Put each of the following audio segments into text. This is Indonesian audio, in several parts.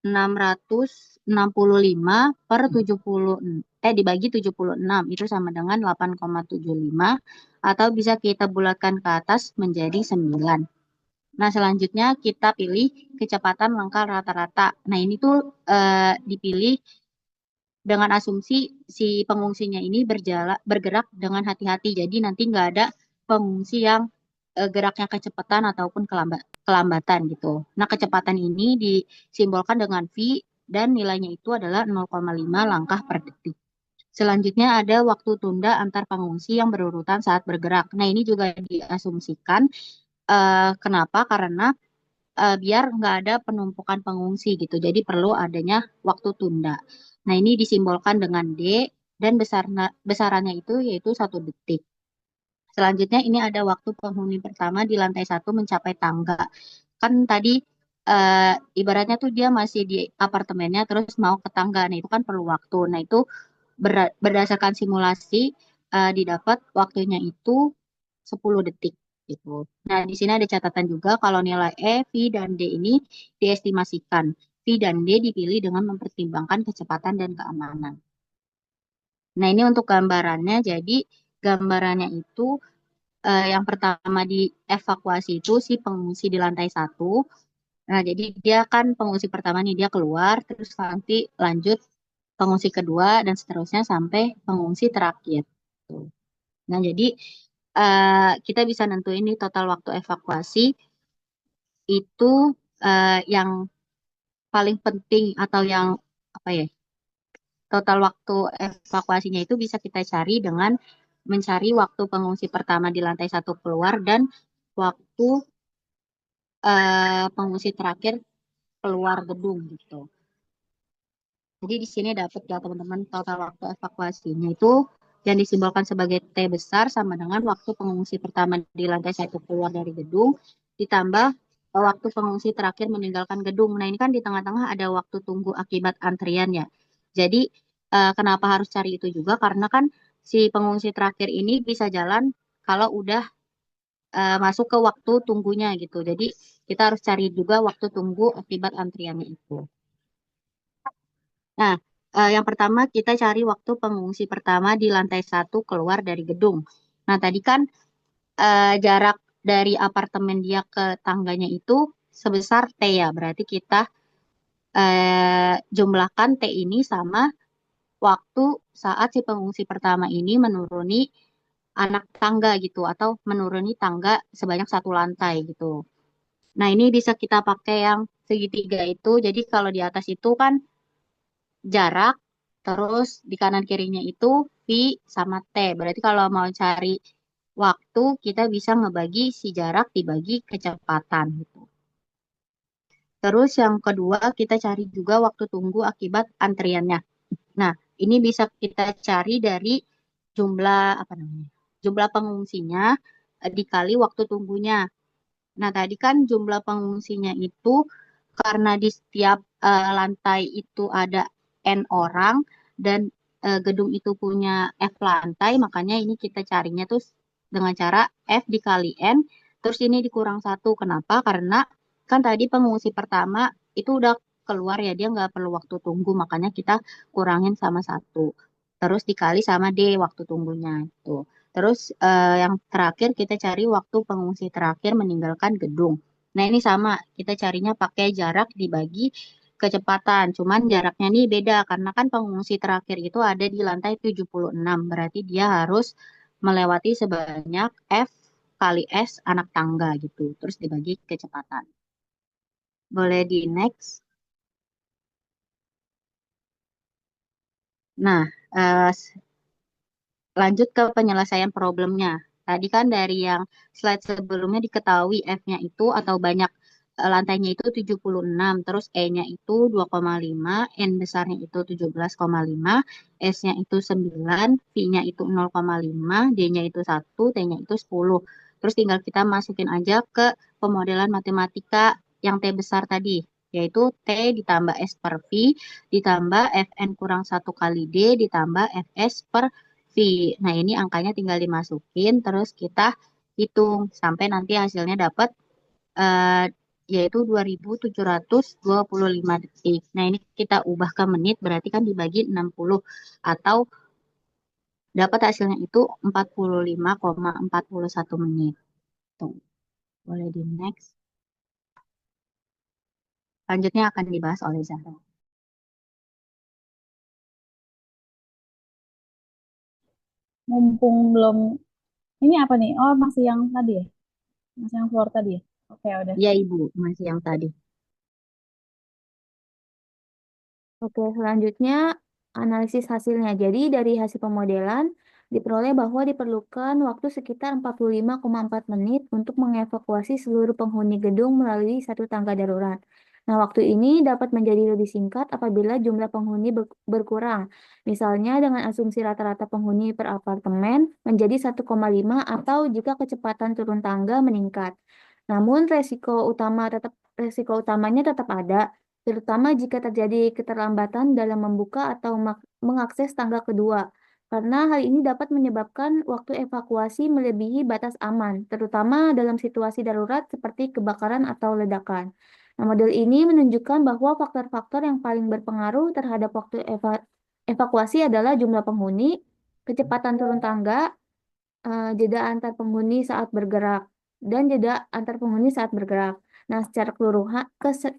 665 per 70 dibagi 76 itu sama dengan 8,75 atau bisa kita bulatkan ke atas menjadi 9. Nah, selanjutnya kita pilih kecepatan langkah rata-rata. Nah, ini tuh dipilih dengan asumsi si pengungsinya ini bergerak dengan hati-hati. Jadi nanti nggak ada pengungsi yang geraknya kecepatan ataupun kelambatan gitu. Nah, kecepatan ini disimbolkan dengan V dan nilainya itu adalah 0,5 langkah per detik. Selanjutnya ada waktu tunda antar pengungsi yang berurutan saat bergerak. Nah, ini juga diasumsikan. Kenapa? Karena biar nggak ada penumpukan pengungsi gitu. Jadi perlu adanya waktu tunda. Nah, ini disimbolkan dengan D dan besarannya itu yaitu 1 detik. Selanjutnya ini ada waktu penghuni pertama di lantai 1 mencapai tangga. Kan tadi ibaratnya tuh dia masih di apartemennya terus mau ke tangga. Nah, itu kan perlu waktu. Nah, itu berdasarkan simulasi didapat waktunya itu 10 detik gitu. Nah, di sini ada catatan juga kalau nilai E, V, dan D ini diestimasikan. V dan D dipilih dengan mempertimbangkan kecepatan dan keamanan. Nah, ini untuk gambarannya. Jadi, gambarannya itu yang pertama dievakuasi itu si pengungsi di lantai 1. Nah, jadi dia kan pengungsi pertama nih dia keluar, terus nanti lanjut pengungsi kedua dan seterusnya sampai pengungsi terakhir. Tuh. Nah, jadi kita bisa nentuin nih total waktu evakuasi itu yang paling penting atau yang apa ya? Total waktu evakuasinya itu bisa kita cari dengan mencari waktu pengungsi pertama di lantai 1 keluar dan waktu pengungsi terakhir keluar gedung gitu. Jadi di sini dapat ya teman-teman total waktu evakuasinya itu yang disimbolkan sebagai T besar sama dengan waktu pengungsi pertama di lantai 1 keluar dari gedung ditambah waktu pengungsi terakhir meninggalkan gedung. Nah, ini kan di tengah-tengah ada waktu tunggu akibat antrian ya. Jadi kenapa harus cari itu juga? Karena kan si pengungsi terakhir ini bisa jalan kalau udah masuk ke waktu tunggunya gitu. Jadi kita harus cari juga waktu tunggu akibat antriannya itu. Nah, yang pertama kita cari waktu pengungsi pertama di lantai 1 keluar dari gedung. Nah, tadi kan jarak dari apartemen dia ke tangganya itu sebesar T ya. Berarti kita jumlahkan T ini sama waktu saat si pengungsi pertama ini menuruni anak tangga gitu atau menuruni tangga sebanyak 1 lantai gitu. Nah, ini bisa kita pakai yang segitiga itu. Jadi kalau di atas itu kan jarak, terus di kanan kirinya itu V sama T. Berarti kalau mau cari waktu, kita bisa ngebagi si jarak dibagi kecepatan gitu. Terus yang kedua, kita cari juga waktu tunggu akibat antriannya. Nah, ini bisa kita cari dari jumlah apa namanya? Jumlah pengungsinya dikali waktu tunggunya. Nah, tadi kan jumlah pengungsinya itu karena di setiap lantai itu ada N orang dan gedung itu punya F lantai, makanya ini kita carinya tuh dengan cara F dikali N, terus ini dikurang 1. Kenapa? Karena kan tadi pengungsi pertama itu udah keluar ya, dia nggak perlu waktu tunggu, makanya kita kurangin sama 1. Terus dikali sama D waktu tunggunya itu. Terus yang terakhir kita cari waktu pengungsi terakhir meninggalkan gedung. Nah, ini sama, kita carinya pakai jarak dibagi kecepatan. Cuman jaraknya nih beda karena kan pengungsi terakhir itu ada di lantai 76. Berarti dia harus melewati sebanyak F kali S anak tangga gitu. Terus dibagi kecepatan. Boleh di next. Nah, lanjut ke penyelesaian problemnya. Tadi kan dari yang slide sebelumnya diketahui F-nya itu atau banyak lantainya itu 76, terus E-nya itu 2,5, N besarnya itu 17,5, S-nya itu 9, V-nya itu 0,5, D-nya itu 1, T-nya itu 10. Terus tinggal kita masukin aja ke pemodelan matematika yang T besar tadi, yaitu T ditambah S per V, ditambah Fn kurang 1 kali D, ditambah Fs per V. Nah, ini angkanya tinggal dimasukin, terus kita hitung sampai nanti hasilnya dapat yaitu 2.725 detik. Nah, ini kita ubah ke menit, berarti kan dibagi 60, atau dapat hasilnya itu 45,41 menit. Tuh, boleh di next. Selanjutnya akan dibahas oleh Zahra. Mumpung belum, ini apa nih? Oh, masih yang tadi ya? Masih yang floor tadi ya? Oke, udah. Ya, Ibu, masih yang tadi. Oke, selanjutnya analisis hasilnya. Jadi dari hasil pemodelan diperoleh bahwa diperlukan waktu sekitar 45,4 menit untuk mengevakuasi seluruh penghuni gedung melalui satu tangga darurat. Nah, waktu ini dapat menjadi lebih singkat apabila jumlah penghuni berkurang. Misalnya dengan asumsi rata-rata penghuni per apartemen menjadi 1,5 atau jika kecepatan turun tangga meningkat. Namun resiko utamanya tetap ada, terutama jika terjadi keterlambatan dalam membuka atau mengakses tangga kedua, karena hal ini dapat menyebabkan waktu evakuasi melebihi batas aman, terutama dalam situasi darurat seperti kebakaran atau ledakan. Nah, model ini menunjukkan bahwa faktor-faktor yang paling berpengaruh terhadap waktu evakuasi adalah jumlah penghuni, kecepatan turun tangga, jeda antar penghuni saat bergerak, dan jeda antar penghuni saat bergerak. Nah,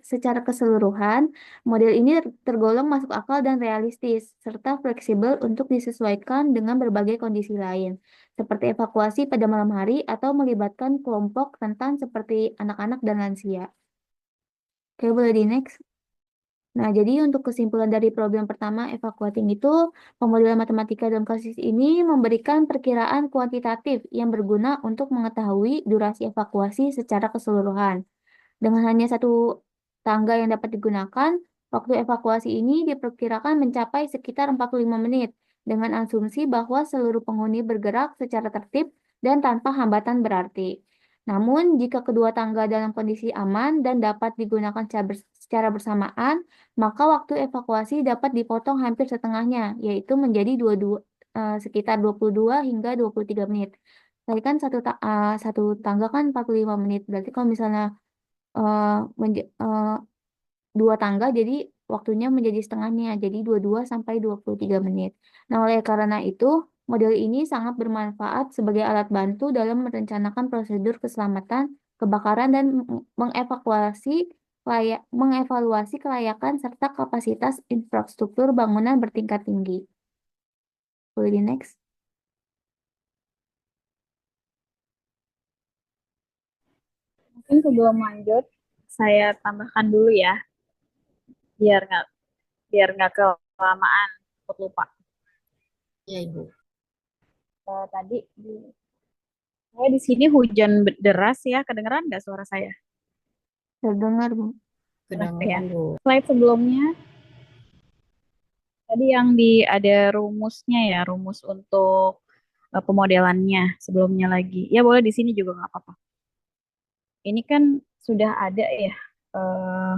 secara keseluruhan, model ini tergolong masuk akal dan realistis, serta fleksibel untuk disesuaikan dengan berbagai kondisi lain, seperti evakuasi pada malam hari atau melibatkan kelompok rentan seperti anak-anak dan lansia. Oke, boleh di next. Nah, jadi untuk kesimpulan dari problem pertama evakuating itu, pemodelan matematika dalam kasus ini memberikan perkiraan kuantitatif yang berguna untuk mengetahui durasi evakuasi secara keseluruhan. Dengan hanya satu tangga yang dapat digunakan, waktu evakuasi ini diperkirakan mencapai sekitar 45 menit, dengan asumsi bahwa seluruh penghuni bergerak secara tertib dan tanpa hambatan berarti. Namun, jika kedua tangga dalam kondisi aman dan dapat digunakan secara bersamaan, maka waktu evakuasi dapat dipotong hampir setengahnya, yaitu menjadi sekitar 22 hingga 23 menit. Tadi kan satu tangga kan 45 menit, berarti kalau misalnya eh, menja- eh, dua tangga jadi waktunya menjadi setengahnya jadi 22 sampai 23 menit. Nah, oleh karena itu model ini sangat bermanfaat sebagai alat bantu dalam merencanakan prosedur keselamatan kebakaran dan mengevaluasi kelayakan serta kapasitas infrastruktur bangunan bertingkat tinggi. Boleh di next. Mungkin sebelum lanjut, saya tambahkan dulu ya, biar nggak kelamaan, takut lupa. Ya, Ibu. Tadi saya di sini hujan deras ya, kedengeran nggak suara saya? Terdengar, Bu. Keras ya. Kedengaran, Bu. Slide sebelumnya tadi yang ada rumusnya ya, rumus untuk pemodelannya sebelumnya lagi. Ya boleh di sini juga nggak apa-apa. Ini kan sudah ada ya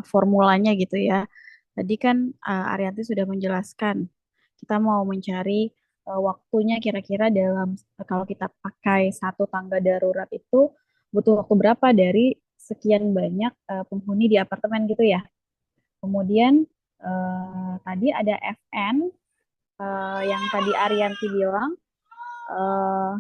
formulanya gitu ya. Tadi kan Arianti sudah menjelaskan. Kita mau mencari waktunya kira-kira dalam kalau kita pakai satu tangga darurat itu butuh waktu berapa dari sekian banyak penghuni di apartemen gitu ya. Kemudian tadi ada FN yang tadi Arianti bilang eh,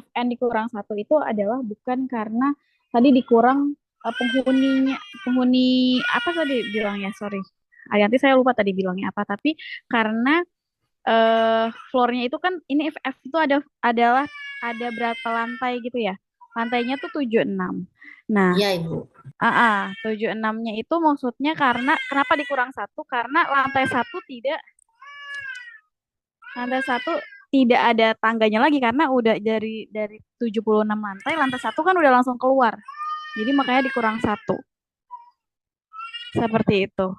FN dikurang satu itu adalah bukan karena tadi dikurang penghuninya, penghuni apa tadi bilangnya, sorry. Arianti saya lupa tadi bilangnya apa, tapi karena floornya itu kan ini FF itu adalah ada berapa lantai gitu ya. Lantainya tuh 76. Nah, Ya, Ibu. 76-nya itu maksudnya karena kenapa dikurang satu? Karena lantai satu tidak ada tangganya lagi karena udah dari 76 lantai, lantai satu kan udah langsung keluar. Jadi makanya dikurang satu. Seperti itu.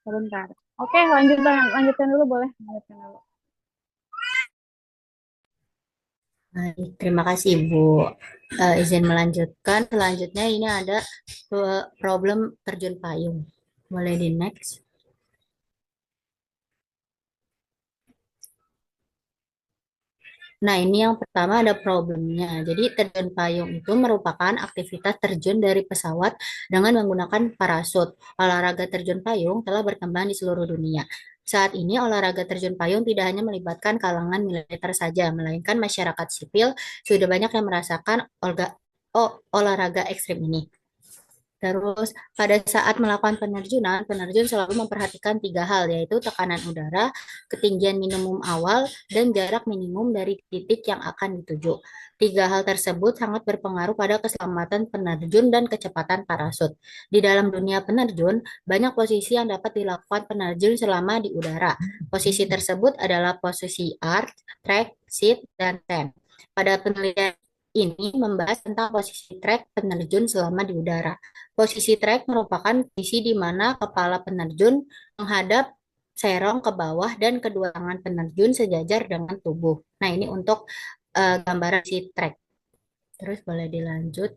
Sebentar. Oke, lanjutkan dulu boleh. Lanjutkan dulu. Baik, terima kasih Ibu. Izin melanjutkan. Selanjutnya ini ada problem terjun payung. Boleh di next. Nah, ini yang pertama ada problemnya. Jadi, terjun payung itu merupakan aktivitas terjun dari pesawat dengan menggunakan parasut. Olahraga terjun payung telah berkembang di seluruh dunia. Saat ini, olahraga terjun payung tidak hanya melibatkan kalangan militer saja, melainkan masyarakat sipil sudah banyak yang merasakan olahraga ekstrim ini. Terus, pada saat melakukan penerjunan, penerjun selalu memperhatikan tiga hal, yaitu tekanan udara, ketinggian minimum awal, dan jarak minimum dari titik yang akan dituju. Tiga hal tersebut sangat berpengaruh pada keselamatan penerjun dan kecepatan parasut. Di dalam dunia penerjun, banyak posisi yang dapat dilakukan penerjun selama di udara. Posisi tersebut adalah posisi arch, track, sit, dan stand. Pada penelitian ini membahas tentang posisi track penerjun selama di udara. Posisi track merupakan posisi di mana kepala penerjun menghadap serong ke bawah dan kedua tangan penerjun sejajar dengan tubuh. Nah, ini untuk gambaran si track. Terus boleh dilanjut.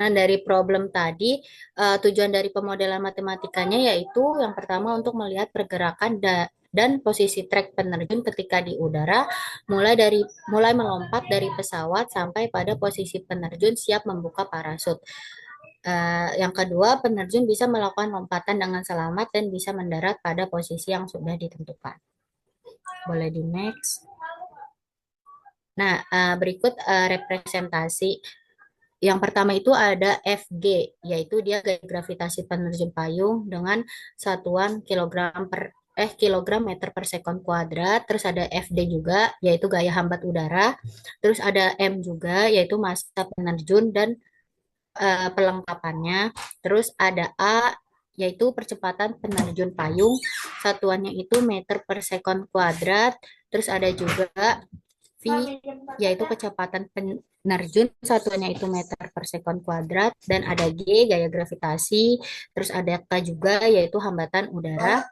Nah, dari problem tadi, tujuan dari pemodelan matematikanya yaitu yang pertama untuk melihat pergerakan dan posisi trek penerjun ketika di udara, mulai melompat dari pesawat sampai pada posisi penerjun siap membuka parasut. Yang kedua, penerjun bisa melakukan lompatan dengan selamat dan bisa mendarat pada posisi yang sudah ditentukan. Boleh di next. Nah, berikut representasi. Yang pertama itu ada FG, yaitu dia gaya gravitasi penerjun payung dengan satuan kilogram meter per sekon kuadrat. Terus ada FD juga, yaitu gaya hambat udara. Terus ada M juga, yaitu massa penerjun dan pelengkapannya. Terus ada A, yaitu percepatan penerjun payung. Satuannya itu meter per sekon kuadrat. Terus ada juga V, yaitu kecepatan penerjun. Satuannya itu meter per sekon kuadrat. Dan ada G, gaya gravitasi. Terus ada K juga, yaitu hambatan udara.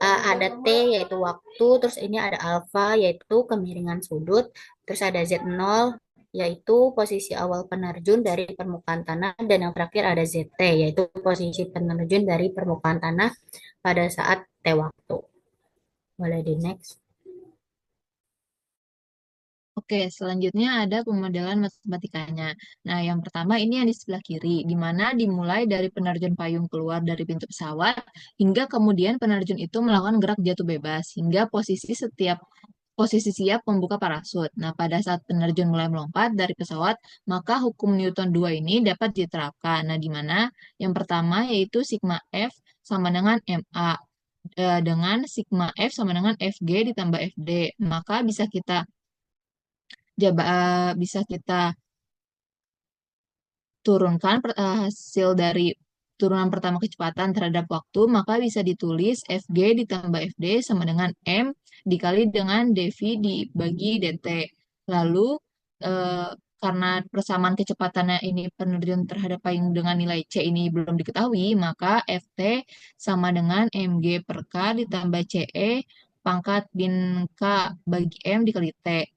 Ada T, yaitu waktu. Terus ini ada alfa, yaitu kemiringan sudut. Terus ada Z0, yaitu posisi awal penerjun dari permukaan tanah. Dan yang terakhir ada ZT, yaitu posisi penerjun dari permukaan tanah pada saat T waktu. Boleh di next. Oke, selanjutnya ada pemodelan matematikanya. Nah, yang pertama ini yang di sebelah kiri, di mana dimulai dari penerjun payung keluar dari pintu pesawat, hingga kemudian penerjun itu melakukan gerak jatuh bebas, hingga posisi siap membuka parasut. Nah, pada saat penerjun mulai melompat dari pesawat, maka hukum Newton 2 ini dapat diterapkan. Nah, di mana yang pertama yaitu sigma F sama dengan MA. Dengan sigma F sama dengan FG ditambah FD. Maka bisa kita turunkan hasil dari turunan pertama kecepatan terhadap waktu, maka bisa ditulis FG ditambah FD sama dengan M dikali dengan dV dibagi dt. Lalu, eh, karena persamaan kecepatannya ini penerjun terhadap payung dengan nilai C ini belum diketahui, maka FT sama dengan mg per K ditambah CE pangkat bin K bagi M dikali T.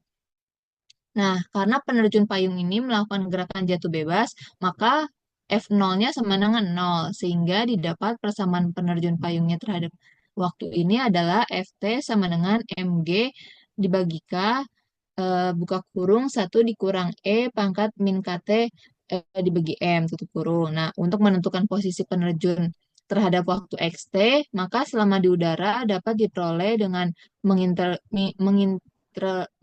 Nah, karena penerjun payung ini melakukan gerakan jatuh bebas, maka F0-nya sama dengan 0, sehingga didapat persamaan penerjun payungnya terhadap waktu ini adalah FT sama dengan mg dibagi K, buka kurung 1 dikurang E pangkat min KT dibagi M, tutup kurung. Nah, untuk menentukan posisi penerjun terhadap waktu XT, maka selama di udara dapat diperoleh dengan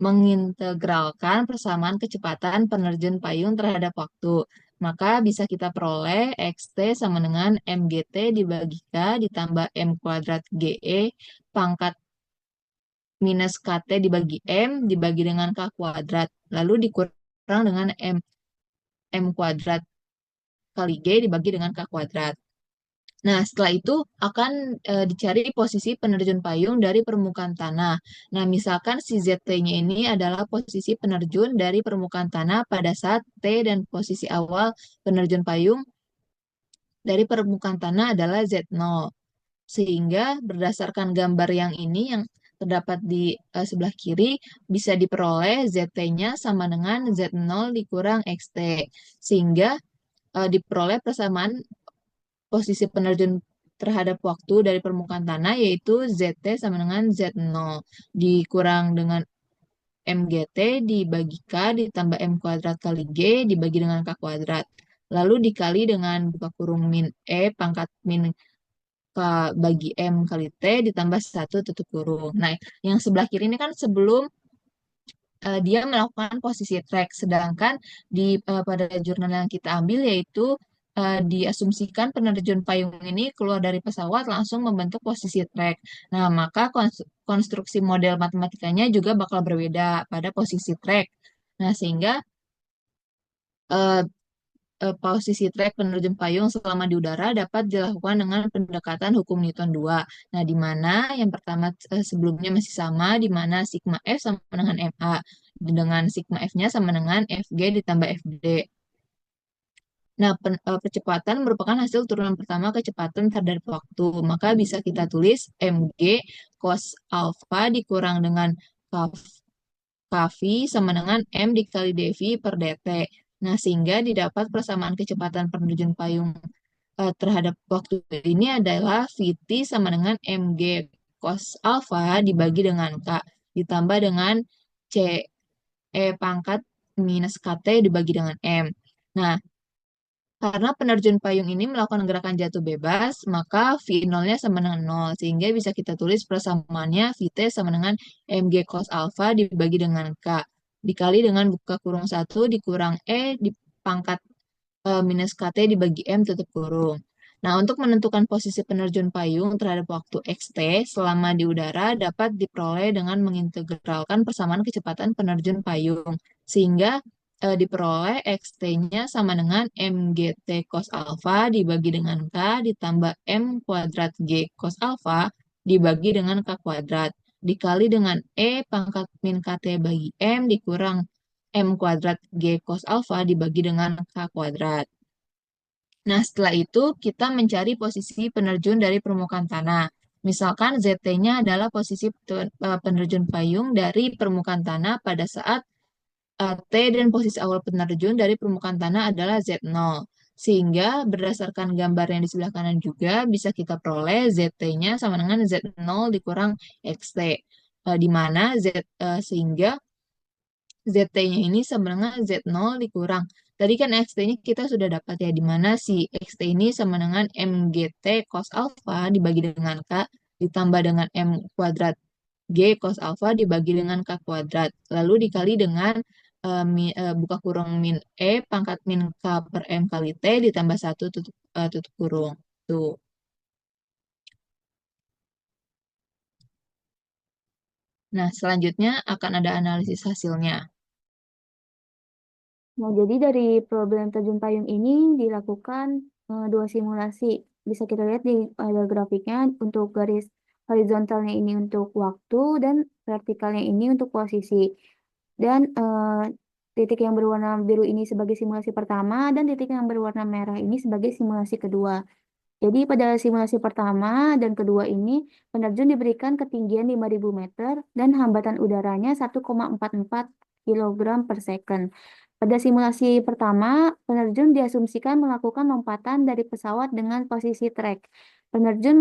mengintegralkan persamaan kecepatan penerjun payung terhadap waktu. Maka bisa kita peroleh XT sama dengan MGT dibagi K ditambah M kuadrat GE pangkat minus KT dibagi M dibagi dengan K kuadrat. Lalu dikurang dengan M kuadrat kali G dibagi dengan K kuadrat. Nah, setelah itu akan dicari posisi penerjun payung dari permukaan tanah. Nah, misalkan si ZT-nya ini adalah posisi penerjun dari permukaan tanah pada saat T dan posisi awal penerjun payung dari permukaan tanah adalah Z0. Sehingga berdasarkan gambar yang ini yang terdapat di sebelah kiri bisa diperoleh ZT-nya sama dengan Z0 dikurang XT. Sehingga diperoleh persamaan posisi penerjun terhadap waktu dari permukaan tanah yaitu ZT sama dengan Z0 dikurang dengan MGT dibagi K ditambah M kuadrat kali G dibagi dengan K kuadrat. Lalu dikali dengan buka kurung min E pangkat min K bagi M kali T ditambah 1 tutup kurung. Nah, yang sebelah kiri ini kan sebelum dia melakukan posisi track. Sedangkan pada jurnal yang kita ambil yaitu diasumsikan penerjun payung ini keluar dari pesawat langsung membentuk posisi track. Nah, maka konstruksi model matematikanya juga bakal berbeda pada posisi track. Nah, sehingga eh, posisi trek penerjun payung selama di udara dapat dilakukan dengan pendekatan hukum Newton 2. Nah, di mana yang pertama sebelumnya masih sama, di mana sigma F sama dengan MA. Dengan sigma F-nya sama dengan FG ditambah FD. Nah, percepatan merupakan hasil turunan pertama kecepatan terhadap waktu. Maka bisa kita tulis mg cos alpha dikurang dengan kv sama dengan m dikali dv per dt. Nah, sehingga didapat persamaan kecepatan penerjun payung terhadap waktu ini adalah Vt sama dengan mg cos alpha dibagi dengan k ditambah dengan c pangkat minus kt dibagi dengan m. Nah, karena penerjun payung ini melakukan gerakan jatuh bebas, maka V0-nya sama dengan 0. Sehingga bisa kita tulis persamaannya Vt sama dengan mg cos alpha dibagi dengan k. Dikali dengan buka kurung 1 dikurang E di pangkat minus kt dibagi M tutup kurung. Nah, untuk menentukan posisi penerjun payung terhadap waktu xt selama di udara dapat diperoleh dengan mengintegralkan persamaan kecepatan penerjun payung. Sehingga diperoleh xt-nya sama dengan mgt cos alpha dibagi dengan k ditambah m kuadrat g cos alpha dibagi dengan k kuadrat dikali dengan e pangkat min kt bagi m dikurang m kuadrat g cos alpha dibagi dengan k kuadrat. Nah, setelah itu kita mencari posisi penerjun dari permukaan tanah. Misalkan ZT-nya adalah posisi penerjun payung dari permukaan tanah pada saat T dan posisi awal penerjun dari permukaan tanah adalah Z0. Sehingga berdasarkan gambar yang di sebelah kanan juga bisa kita peroleh ZT-nya sama dengan Z0 dikurang XT. Di mana sehingga ZT-nya ini sama dengan Z0 dikurang. Tadi kan XT-nya kita sudah dapat ya, di mana si XT ini sama dengan MGT cos alpha dibagi dengan K ditambah dengan M kuadrat G cos alpha dibagi dengan K kuadrat. Lalu dikali dengan buka kurung min E pangkat min K per M kali T ditambah 1 tutup kurung. Tuh. Nah, selanjutnya akan ada analisis hasilnya. Nah, jadi dari problem terjun payung ini dilakukan dua simulasi. Bisa kita lihat di ada grafiknya untuk garis horizontalnya ini untuk waktu dan vertikalnya ini untuk posisi. Dan titik yang berwarna biru ini sebagai simulasi pertama dan titik yang berwarna merah ini sebagai simulasi kedua. Jadi pada simulasi pertama dan kedua ini penerjun diberikan ketinggian 5.000 meter dan hambatan udaranya 1,44 kg per second. Pada simulasi pertama, penerjun diasumsikan melakukan lompatan dari pesawat dengan posisi track. Penerjun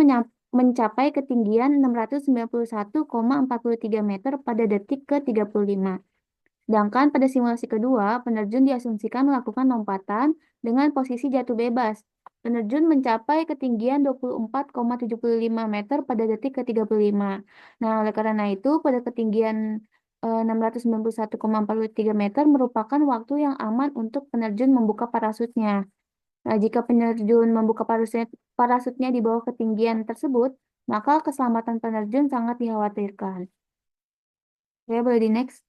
mencapai ketinggian 691,43 meter pada detik ke-35. Sedangkan pada simulasi kedua, penerjun diasumsikan melakukan lompatan dengan posisi jatuh bebas. Penerjun mencapai ketinggian 24,75 meter pada detik ke-35. Nah, oleh karena itu, pada ketinggian 691,43 meter merupakan waktu yang aman untuk penerjun membuka parasutnya. Nah, jika penerjun membuka parasutnya di bawah ketinggian tersebut, maka keselamatan penerjun sangat dikhawatirkan. Oke, boleh di next.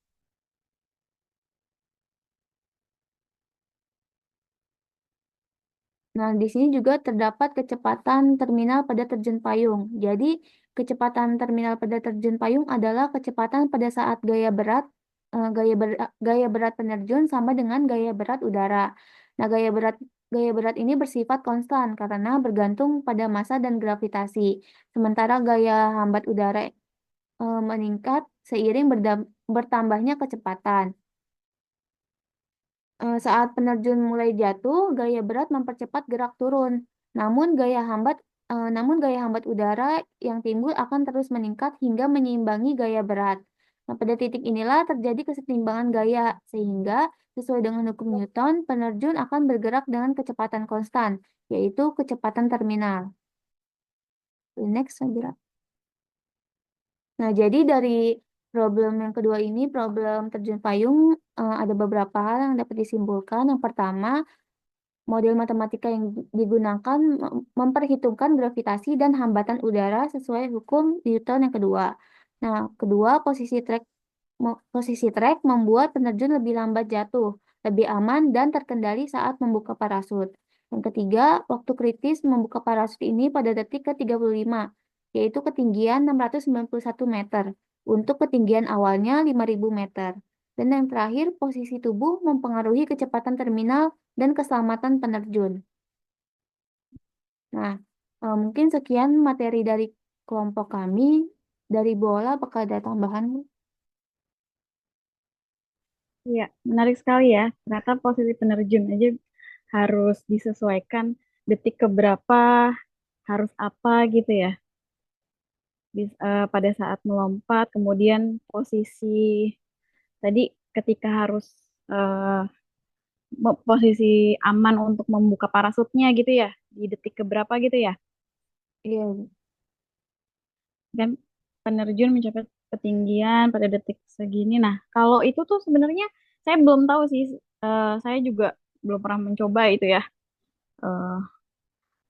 Nah, di sini juga terdapat kecepatan terminal pada terjun payung. Jadi, kecepatan terminal pada terjun payung adalah kecepatan pada saat gaya berat penerjun sama dengan gaya berat udara. Nah, gaya berat ini bersifat konstan karena bergantung pada massa dan gravitasi. Sementara gaya hambat udara meningkat seiring bertambahnya kecepatan. Saat penerjun mulai jatuh, gaya berat mempercepat gerak turun. Namun gaya hambat namun gaya hambat udara yang timbul akan terus meningkat hingga menyeimbangi gaya berat. Nah, pada titik inilah terjadi kesetimbangan gaya, sehingga sesuai dengan hukum Newton, penerjun akan bergerak dengan kecepatan konstan, yaitu kecepatan terminal. Next, Sabira. Nah, jadi dari problem yang kedua ini, problem terjun payung, ada beberapa hal yang dapat disimpulkan. Yang pertama, model matematika yang digunakan memperhitungkan gravitasi dan hambatan udara sesuai hukum Newton yang kedua. Nah, kedua, posisi trek membuat penerjun lebih lambat jatuh, lebih aman dan terkendali saat membuka parasut. Yang ketiga, waktu kritis membuka parasut ini pada detik ke-35, yaitu ketinggian 691 meter, untuk ketinggian awalnya 5.000 meter. Dan yang terakhir, posisi tubuh mempengaruhi kecepatan terminal dan keselamatan penerjun. Nah, mungkin sekian materi dari kelompok kami. Dari Bola, apakah ada tambahan, Bu? Iya, menarik sekali ya. Ternyata posisi penerjun aja harus disesuaikan detik keberapa, harus apa gitu ya. Pada saat melompat, kemudian posisi tadi ketika harus eh, posisi aman untuk membuka parasutnya gitu ya, di detik keberapa gitu ya. Iya, Dan penerjun mencapai ketinggian pada detik segini. Nah, kalau itu tuh sebenarnya saya belum tahu sih. Saya juga belum pernah mencoba itu ya. eh,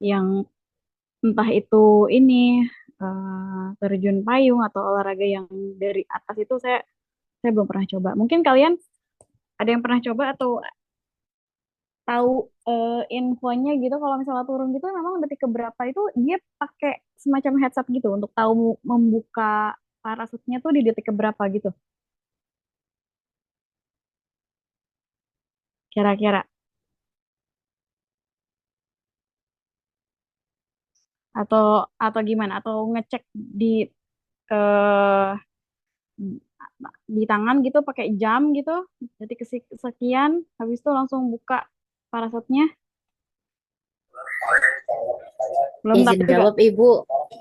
yang entah itu ini terjun payung atau olahraga yang dari atas itu saya belum pernah coba. Mungkin kalian ada yang pernah coba atau tahu infonya gitu kalau misalnya turun gitu memang detik keberapa itu dia pakai semacam headset gitu untuk tahu membuka parasutnya tuh di detik keberapa gitu kira-kira atau gimana atau ngecek di eh, di tangan gitu pakai jam gitu detik sekian habis itu langsung buka parasutnya belum tahu Izin juga. jawab Ibu,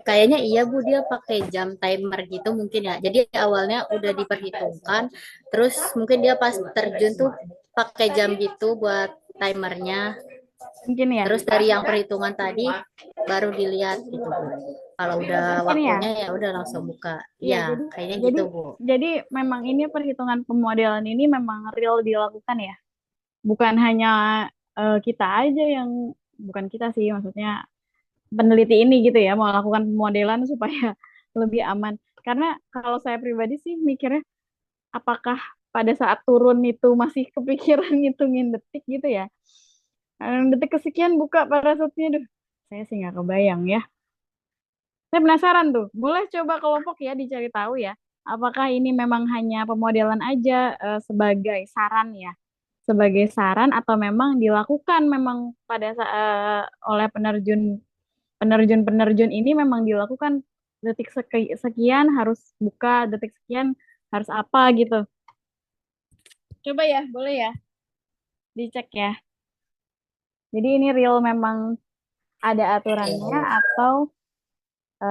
kayaknya iya Bu, dia pakai jam timer gitu mungkin ya. Jadi awalnya udah diperhitungkan, terus mungkin dia pas terjun tuh pakai jam gitu buat timernya. Mungkin ya Terus dari yang perhitungan tadi baru dilihat gitu Bu. Kalau udah mungkin ya waktunya ya udah langsung buka. iya Ya, kayaknya jadi gitu Bu. jadi memang ini perhitungan pemodelan ini memang real dilakukan ya bukan hanya kita aja yang bukan kita sih maksudnya peneliti ini gitu ya mau lakukan pemodelan supaya lebih aman karena kalau saya pribadi sih mikirnya apakah pada saat turun itu masih kepikiran ngitungin detik gitu ya. Detik kesekian buka parasutnya, duh, saya sih nggak kebayang ya. Saya penasaran tuh, boleh coba kelompok ya dicari tahu ya. Apakah ini memang hanya pemodelan aja sebagai saran ya, sebagai saran atau memang dilakukan memang pada oleh penerjun ini memang dilakukan detik sekian harus buka, detik sekian harus apa gitu. Coba ya, boleh ya, dicek ya. Jadi ini real memang ada aturannya atau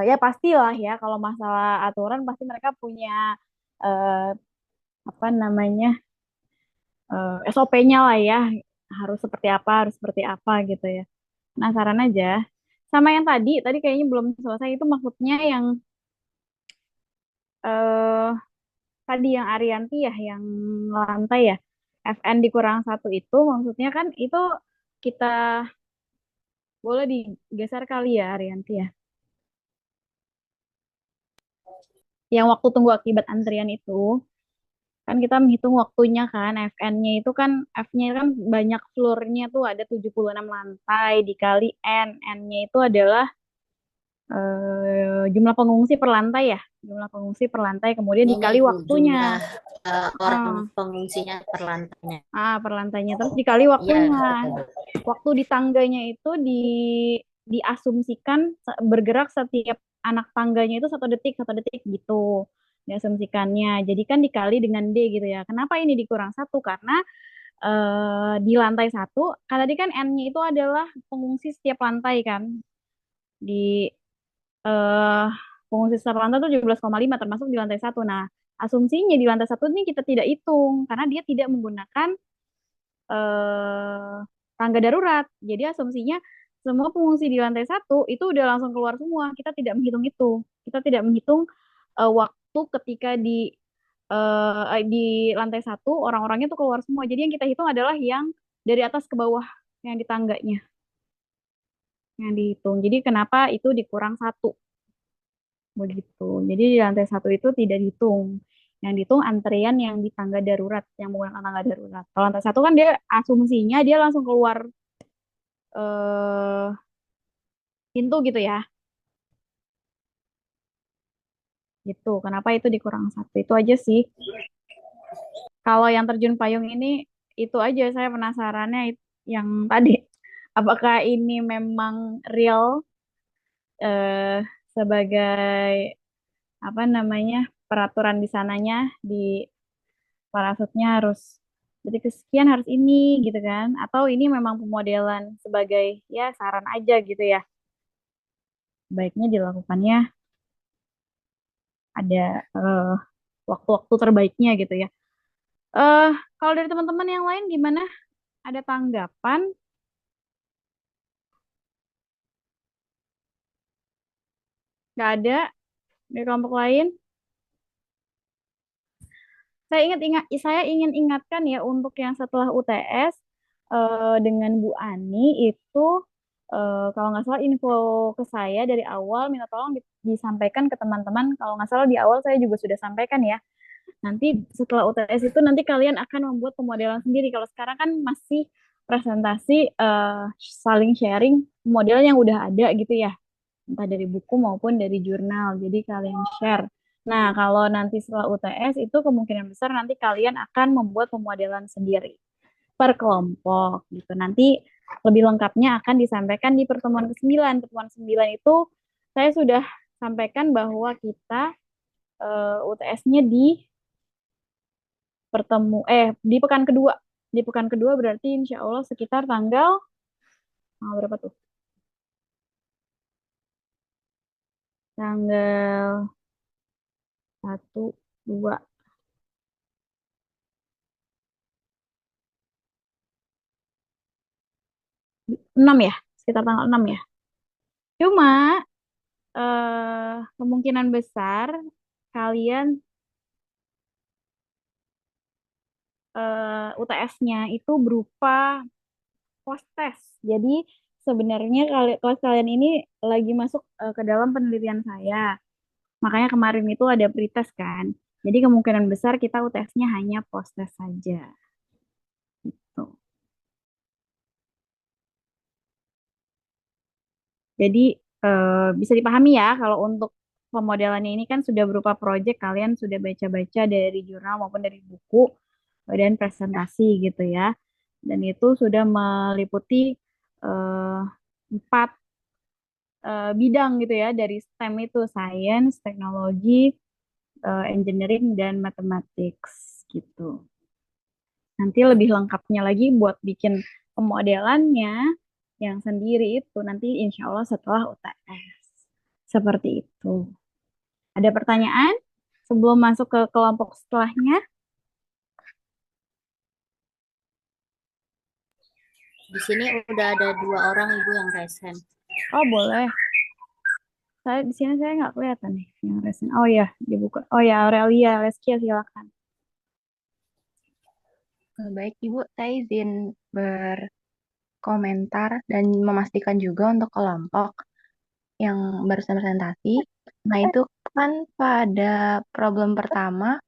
ya pastilah ya kalau masalah aturan pasti mereka punya eh, apa namanya SOP-nya lah ya harus seperti apa gitu ya. Penasaran aja. Sama yang tadi kayaknya belum selesai itu maksudnya yang eh tadi yang Arianti ya yang lantai ya FN dikurang satu itu maksudnya kan itu kita boleh digeser kali ya Arianti ya. Yang waktu tunggu akibat antrian itu kan kita menghitung waktunya kan FN-nya itu kan F-nya kan banyak floor-nya tuh ada 76 lantai dikali N-nya itu adalah jumlah pengungsi per lantai ya jumlah pengungsi per lantai kemudian Ininya dikali Ibu, waktunya jumlah orang ah pengungsinya per lantainya. per lantainya terus dikali Iya, waktunya betul. waktu di tangganya itu diasumsikan bergerak setiap anak tangganya itu satu detik gitu diasumsikannya jadi kan dikali dengan D gitu ya kenapa ini dikurang satu karena di lantai satu kan tadi kan N-nya itu adalah pengungsi setiap lantai kan di eh pengungsi lantai 17,5 termasuk di lantai satu. Nah, asumsinya di lantai satu ini kita tidak hitung karena dia tidak menggunakan eh tangga darurat. Jadi asumsinya semua pengungsi di lantai satu itu udah langsung keluar semua. Kita tidak menghitung itu. Kita tidak menghitung waktu ketika di lantai satu orang-orangnya tuh keluar semua. Jadi yang kita hitung adalah yang dari atas ke bawah yang di tangganya yang dihitung. Jadi kenapa itu dikurang satu begitu. Jadi di lantai satu itu tidak dihitung. Yang dihitung antrian yang di tangga darurat, yang menggunakan tangga darurat. Kalau lantai satu kan dia asumsinya dia langsung keluar eh pintu gitu ya. Gitu. Kenapa itu dikurang satu? Itu aja sih. Kalau yang terjun payung ini itu aja saya penasarannya yang tadi. Apakah ini memang real eh, sebagai apa namanya peraturan di sananya di parasutnya harus jadi kesekian harus ini gitu kan? Atau ini memang pemodelan sebagai ya saran aja gitu ya? Baiknya dilakukannya ada eh, waktu-waktu terbaiknya gitu ya. Eh, kalau dari teman-teman yang lain gimana? Ada tanggapan? Nggak ada dari kelompok lain? Saya ingin ingatkan ya untuk yang setelah UTS dengan Bu Ani itu kalau nggak salah info ke saya dari awal minta tolong disampaikan ke teman-teman. Kalau nggak salah di awal saya juga sudah sampaikan ya. Nanti setelah UTS itu nanti kalian akan membuat pemodelan sendiri. Kalau sekarang kan masih presentasi saling sharing model yang udah ada gitu ya. Entah dari buku maupun dari jurnal. Jadi kalian share. Nah, kalau nanti setelah UTS itu kemungkinan besar nanti kalian akan membuat pemodelan sendiri per kelompok gitu. Nanti lebih lengkapnya akan disampaikan di pertemuan ke-9. Pertemuan ke-9 itu saya sudah sampaikan bahwa kita UTS-nya di pekan kedua. Di pekan kedua berarti insya Allah sekitar tanggal berapa tuh? Tanggal 1, 2, 6 ya, sekitar tanggal 6 ya. Cuma kemungkinan besar kalian UTS-nya itu berupa post test. Jadi sebenarnya kalau kalian ini lagi masuk ke dalam penelitian saya. Makanya kemarin itu ada pretest kan. Jadi kemungkinan besar kita UTS-nya hanya post test saja. Tuh. Jadi bisa dipahami ya kalau untuk pemodelannya ini kan sudah berupa proyek, kalian sudah baca-baca dari jurnal maupun dari buku dan presentasi gitu ya. Dan itu sudah meliputi eh, 4 bidang gitu ya dari STEM itu science, teknologi, engineering dan mathematics gitu. Nanti lebih lengkapnya lagi buat bikin pemodelannya yang sendiri itu nanti insya Allah setelah UTS. Seperti itu. Ada pertanyaan sebelum masuk ke kelompok setelahnya? Di sini udah ada 2 orang Ibu yang resen. Oh boleh. Saya di sini saya nggak kelihatan nih yang resen. Oh ya dibuka. Oh ya Aurelia, Leskia silakan. Baik, Ibu, saya izin berkomentar dan memastikan juga untuk kelompok yang barusan presentasi. Nah, itu kan pada problem pertama,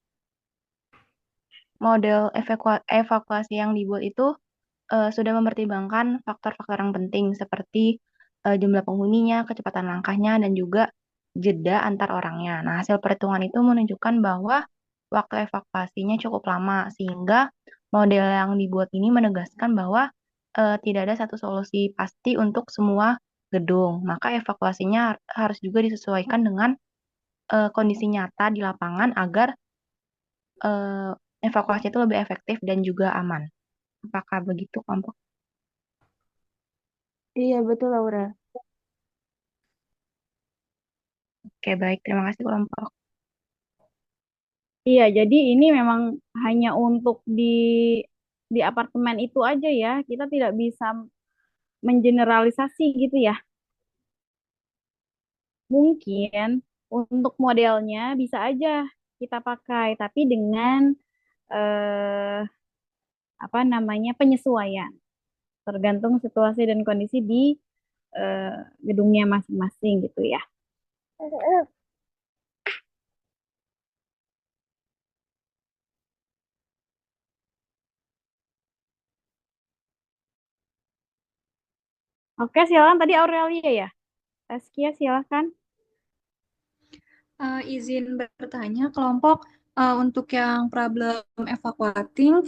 model evakuasi yang dibuat itu sudah mempertimbangkan faktor-faktor yang penting seperti jumlah penghuninya, kecepatan langkahnya, dan juga jeda antar orangnya. Nah, hasil perhitungan itu menunjukkan bahwa waktu evakuasinya cukup lama, sehingga model yang dibuat ini menegaskan bahwa tidak ada satu solusi pasti untuk semua gedung. Maka evakuasinya harus juga disesuaikan dengan kondisi nyata di lapangan agar eh, evakuasi itu lebih efektif dan juga aman. Apakah begitu, kelompok? Iya, betul, Laura. Oke, baik. Terima kasih kelompok. Iya, jadi ini memang hanya untuk di apartemen itu aja ya. Kita tidak bisa mengeneralisasi gitu ya. Mungkin untuk modelnya bisa aja kita pakai, tapi dengan eh, apa namanya penyesuaian, tergantung situasi dan kondisi di eh, gedungnya masing-masing gitu ya. Oke, silakan tadi Aurelia ya. Taskia, silakan. Izin bertanya, kelompok untuk yang problem evacuating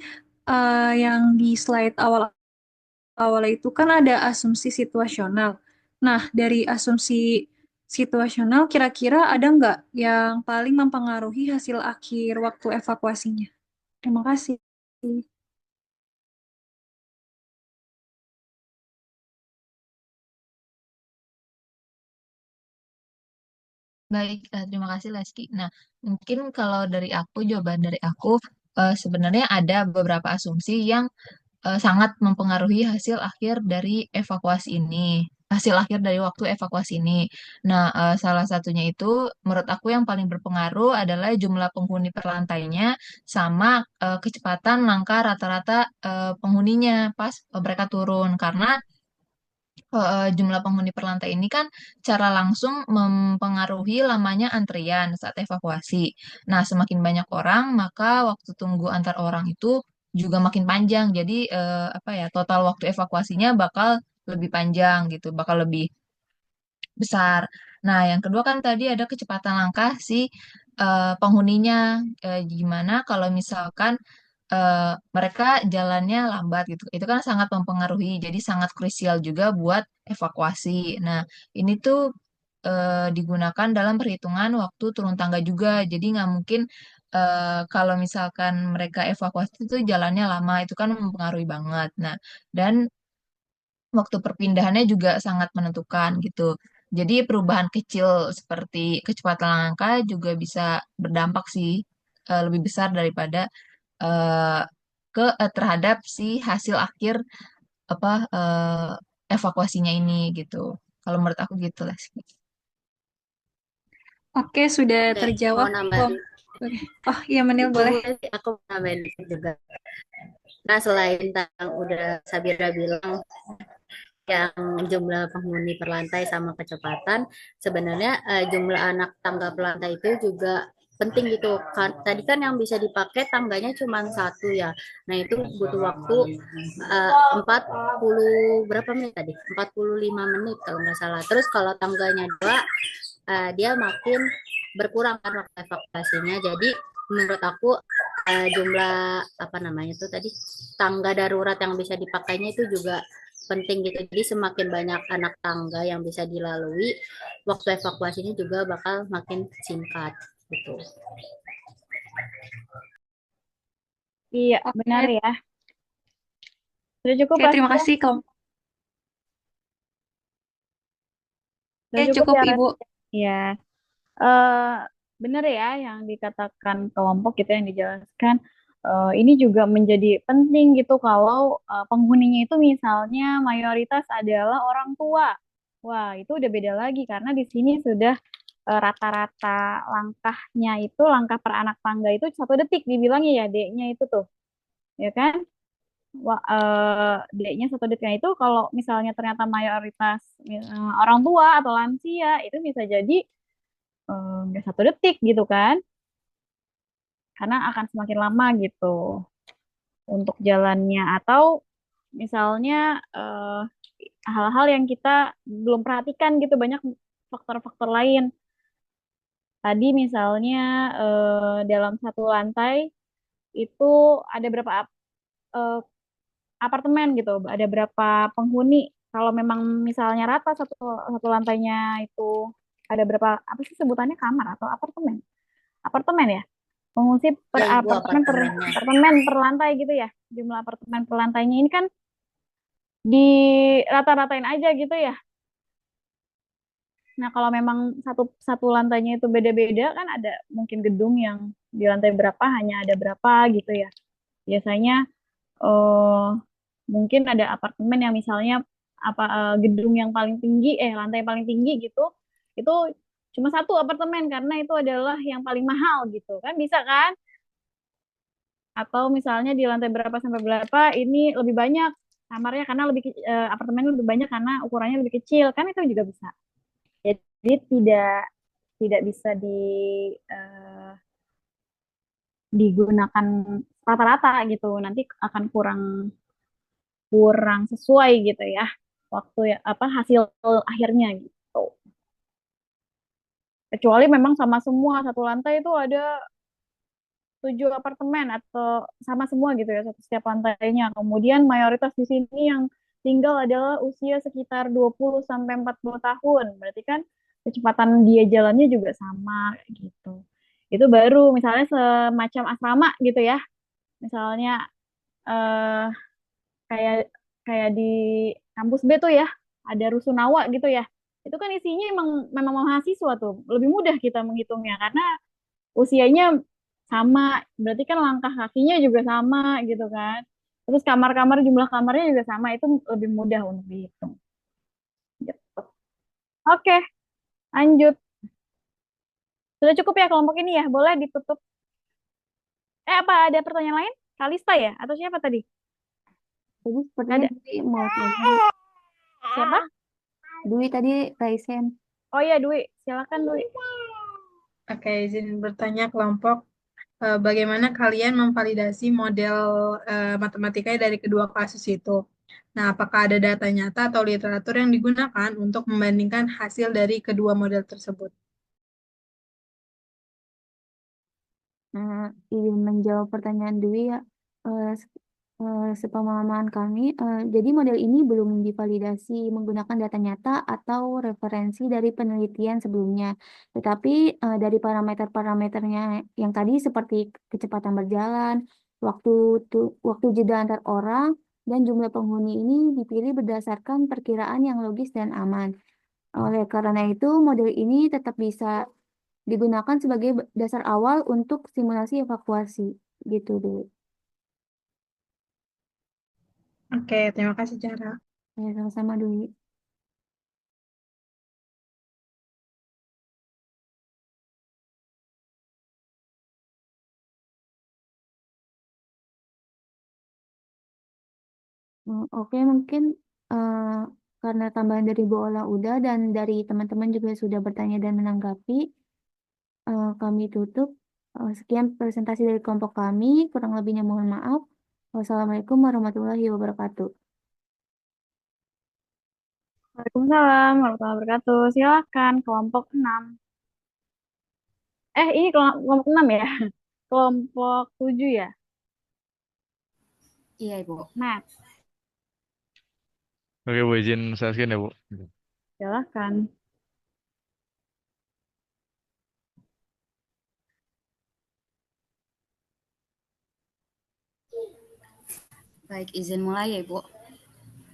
yang di slide awal itu kan ada asumsi situasional. Nah, dari asumsi situasional kira-kira ada nggak yang paling mempengaruhi hasil akhir waktu evakuasinya? Terima kasih. Baik, terima kasih Leski. Nah, mungkin kalau dari aku, jawaban dari aku, sebenarnya ada beberapa asumsi yang sangat mempengaruhi hasil akhir dari evakuasi ini, hasil akhir dari waktu evakuasi ini. Nah, salah satunya itu, menurut aku yang paling berpengaruh adalah jumlah penghuni per lantainya sama kecepatan langkah rata-rata penghuninya pas mereka turun. Karena jumlah penghuni per lantai ini kan cara langsung mempengaruhi lamanya antrian saat evakuasi. Nah, semakin banyak orang, maka waktu tunggu antar orang itu juga makin panjang. Jadi, apa ya, total waktu evakuasinya bakal lebih panjang gitu, bakal lebih besar. Nah, yang kedua kan tadi ada kecepatan langkah si penghuninya. Gimana kalau misalkan mereka jalannya lambat gitu. Itu kan sangat mempengaruhi, jadi sangat krusial juga buat evakuasi. Nah, ini tuh digunakan dalam perhitungan waktu turun tangga juga. Jadi nggak mungkin kalau misalkan mereka evakuasi itu jalannya lama, itu kan mempengaruhi banget. Nah, dan waktu perpindahannya juga sangat menentukan gitu. Jadi perubahan kecil seperti kecepatan langkah juga bisa berdampak sih lebih besar daripada eh, terhadap si hasil akhir apa evakuasinya ini gitu. Kalau menurut aku gitu lah sih. Oke, sudah Oke, terjawab. mau nambahin. Oh iya, Manil boleh. Boleh sih, aku mau nambahin dikit juga. Nah, selain tentang udah Sabira bilang yang jumlah penghuni per lantai sama kecepatan, sebenarnya jumlah anak tangga per lantai itu juga penting gitu kan. Tadi kan yang bisa dipakai tangganya cuma satu ya. Nah, itu butuh waktu 40 berapa menit tadi? 45 menit kalau nggak salah. Terus kalau tangganya dua, dia makin berkurang kan waktu evakuasinya. Jadi menurut aku jumlah apa namanya tuh tadi tangga darurat yang bisa dipakainya itu juga penting gitu. Jadi semakin banyak anak tangga yang bisa dilalui, waktu evakuasinya juga bakal makin singkat gitu. Iya, benar Oke, ya. Sudah cukup, oke, terima Raskia? kasih kelompok. Sudah Oke, cukup cukup ya, Ibu. Raskia? Ya. eh Benar ya yang dikatakan kelompok itu yang dijelaskan. Ini juga menjadi penting gitu kalau penghuninya itu misalnya mayoritas adalah orang tua. Wah, itu udah beda lagi karena di sini sudah rata-rata langkahnya itu langkah per anak tangga itu 1 detik dibilangnya ya D-nya itu tuh, ya kan? Wah, D-nya 1 detik. Nah, itu kalau misalnya ternyata mayoritas orang tua atau lansia itu bisa jadi nggak 1 detik gitu kan, karena akan semakin lama gitu untuk jalannya atau misalnya hal-hal yang kita belum perhatikan gitu banyak faktor-faktor lain. Tadi misalnya dalam satu lantai itu ada berapa eh, apartemen gitu, ada berapa penghuni. Kalau memang misalnya rata satu satu lantainya itu ada berapa apa sih sebutannya kamar atau apartemen? Apartemen ya? Pengungsi per Ya, Ibu apartemennya. apartemen per lantai gitu ya. Jumlah apartemen per lantainya ini kan di rata-ratain aja gitu ya. Nah, kalau memang satu lantainya itu beda-beda kan ada mungkin gedung yang di lantai berapa hanya ada berapa gitu ya. Biasanya eh mungkin ada apartemen yang misalnya gedung yang paling tinggi lantai yang paling tinggi gitu itu cuma satu apartemen karena itu adalah yang paling mahal gitu kan bisa kan? Atau misalnya di lantai berapa sampai berapa ini lebih banyak kamarnya karena apartemen lebih banyak karena ukurannya lebih kecil kan itu juga bisa. Jadi tidak tidak bisa eh, digunakan rata-rata gitu. Nanti akan kurang kurang sesuai gitu ya waktu ya hasil akhirnya gitu. Kecuali memang sama semua satu lantai itu ada 7 apartemen atau sama semua gitu ya setiap lantainya. Kemudian mayoritas di sini yang tinggal adalah usia sekitar 20 sampai 40 tahun. Berarti kan kecepatan dia jalannya juga sama gitu. Itu baru misalnya semacam asrama gitu ya. Misalnya eh, kayak kayak di kampus B tuh ya, ada rusunawa gitu ya. Itu kan isinya memang mahasiswa tuh. Lebih mudah kita menghitungnya karena usianya sama, berarti kan langkah kakinya juga sama gitu kan. Terus jumlah kamarnya juga sama, itu lebih mudah untuk dihitung. Gitu. Oke, lanjut. Sudah cukup ya kelompok ini ya, boleh ditutup. Apa ada pertanyaan lain? Kalista ya? Atau siapa tadi? Jadi sepertinya Ada. Dwi mau telepon. Siapa? Dwi tadi Raisen. Oh iya, Dwi. Silakan, Dwi. Oke, izin bertanya kelompok. Bagaimana kalian memvalidasi model matematika dari kedua kasus itu? Nah, apakah ada data nyata atau literatur yang digunakan untuk membandingkan hasil dari kedua model tersebut? Nah, izin menjawab pertanyaan Dwi ya. Eh, se- Sepemahaman kami, jadi model ini belum divalidasi menggunakan data nyata atau referensi dari penelitian sebelumnya. Tetapi dari parameter-parameternya yang tadi seperti kecepatan berjalan, waktu waktu jeda antar orang, dan jumlah penghuni ini dipilih berdasarkan perkiraan yang logis dan aman. Oleh karena itu, model ini tetap bisa digunakan sebagai dasar awal untuk simulasi evakuasi gitu dulu. Oke, terima kasih Cara. Ya, sama-sama Dwi. Oke, mungkin eh, karena tambahan dari Bu Ola udah dan dari teman-teman juga sudah bertanya dan menanggapi, kami tutup. Sekian presentasi dari kelompok kami, kurang lebihnya mohon maaf. Wassalamualaikum warahmatullahi wabarakatuh. Waalaikumsalam warahmatullahi wabarakatuh. Silakan kelompok 6. Ini kelompok 6 ya? Kelompok 7 ya? Iya, Ibu. Math. Oke, Bu, izin saya scan ya, Bu. Silakan. Baik, izin mulai ya, Ibu.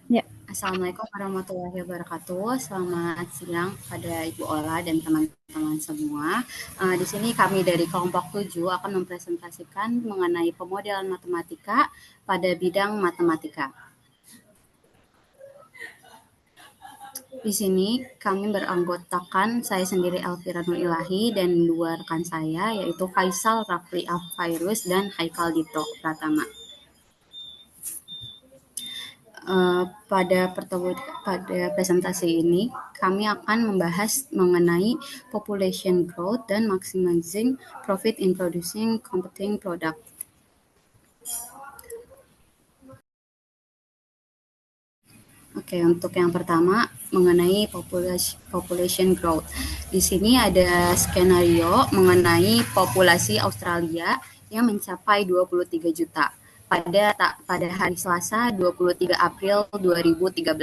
Ya. Assalamualaikum warahmatullahi wabarakatuh. Selamat siang pada Ibu Ola dan teman-teman semua. Di sini kami dari kelompok 7 akan mempresentasikan mengenai pemodelan matematika pada bidang matematika. Di sini kami beranggotakan saya sendiri Elvira Nur Ilahi dan dua rekan saya yaitu Faisal Rafli Alfairus dan Haikal Dito Pratama. Pada presentasi ini kami akan membahas mengenai population growth dan maximizing profit in producing competing product. Oke, untuk yang pertama mengenai population growth. Di sini ada skenario mengenai populasi Australia yang mencapai 23 juta pada hari Selasa 23 April 2013.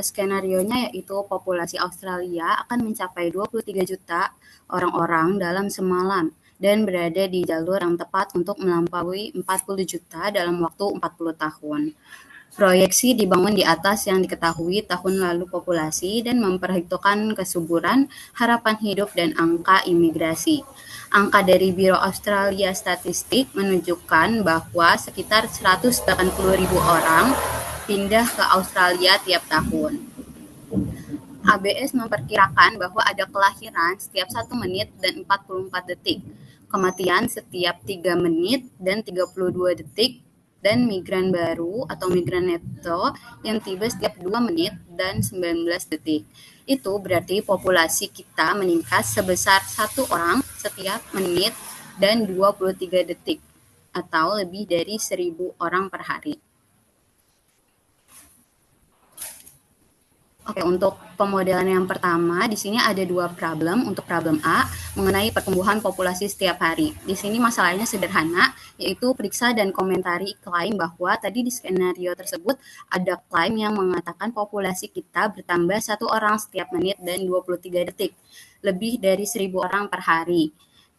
Skenarionya yaitu populasi Australia akan mencapai 23 juta orang-orang dalam semalam dan berada di jalur yang tepat untuk melampaui 40 juta dalam waktu 40 tahun. Proyeksi dibangun di atas yang diketahui tahun lalu populasi dan memperhitungkan kesuburan, harapan hidup, dan angka imigrasi. Angka dari Biro Australia Statistik menunjukkan bahwa sekitar 180.000 orang pindah ke Australia tiap tahun. ABS memperkirakan bahwa ada kelahiran setiap 1 menit dan 44 detik, kematian setiap 3 menit dan 32 detik, dan migran baru atau migran neto yang tiba setiap 2 menit dan 19 detik. Itu berarti populasi kita meningkat sebesar 1 orang setiap menit dan 23 detik, atau lebih dari 1.000 orang per hari. Oke, untuk pemodelan yang pertama, di sini ada 2 problem. Untuk problem A, mengenai pertumbuhan populasi setiap hari. Di sini masalahnya sederhana, yaitu periksa dan komentari klaim bahwa tadi di skenario tersebut ada klaim yang mengatakan populasi kita bertambah 1 orang setiap menit dan 23 detik, lebih dari 1.000 orang per hari.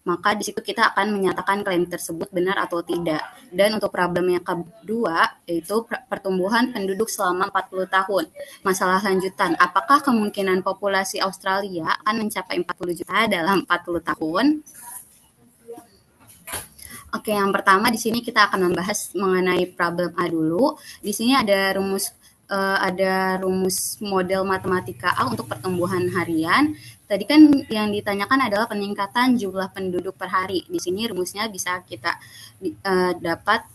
Maka di situ kita akan menyatakan klaim tersebut benar atau tidak. Dan untuk problem yang kedua, yaitu pertumbuhan penduduk selama 40 tahun. Masalah lanjutan, apakah kemungkinan populasi Australia akan mencapai 40 juta dalam 40 tahun? Oke, yang pertama di sini kita akan membahas mengenai problem A dulu. Di sini ada rumus model matematika A untuk pertumbuhan harian. Tadi kan yang ditanyakan adalah peningkatan jumlah penduduk per hari. Di sini rumusnya bisa kita dapat,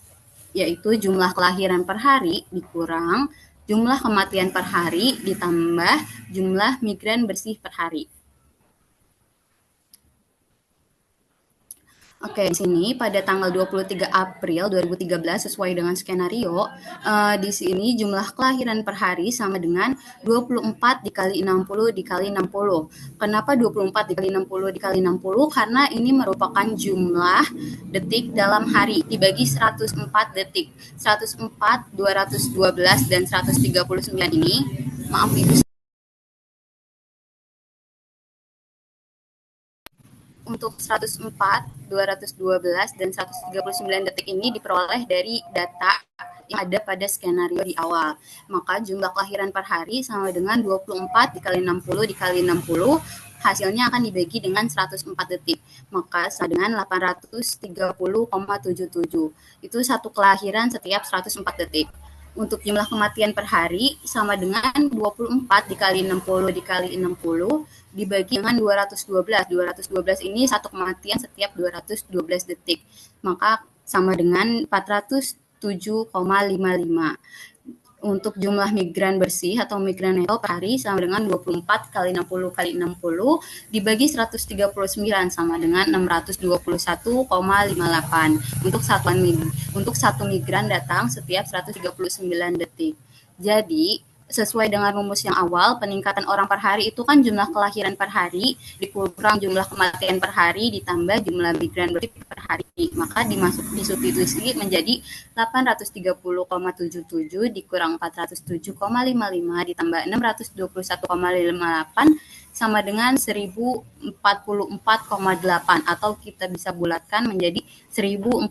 yaitu jumlah kelahiran per hari dikurang jumlah kematian per hari ditambah jumlah migran bersih per hari. Oke, di sini pada tanggal 23 April 2013 sesuai dengan skenario, di sini jumlah kelahiran per hari sama dengan 24 dikali 60 dikali 60. Kenapa 24 dikali 60 dikali 60? Karena ini merupakan jumlah detik dalam hari dibagi 104 detik. 104, 212, dan 139 ini, maaf Ibu, untuk 104, 212, dan 139 detik ini diperoleh dari data yang ada pada skenario di awal. Maka jumlah kelahiran per hari sama dengan 24 dikali 60 dikali 60, hasilnya akan dibagi dengan 104 detik. Maka sama dengan 830,77. Itu satu kelahiran setiap 104 detik. Untuk jumlah kematian per hari sama dengan 24 dikali 60 dikali 60 dibagi dengan 212. 212 ini satu kematian setiap 212 detik. Maka sama dengan 407,55. Untuk jumlah migran bersih atau migran neto per hari sama dengan 24 kali 60 kali 60 dibagi 139 sama dengan 621,58 untuk satu migran datang setiap 139 detik. Jadi sesuai dengan rumus yang awal, peningkatan orang per hari itu kan jumlah kelahiran per hari dikurang jumlah kematian per hari ditambah jumlah migran bersih per hari. Maka disubstitusi menjadi 830,77 dikurang 407,55 ditambah 621,58 sama dengan 1044,8 atau kita bisa bulatkan menjadi 1045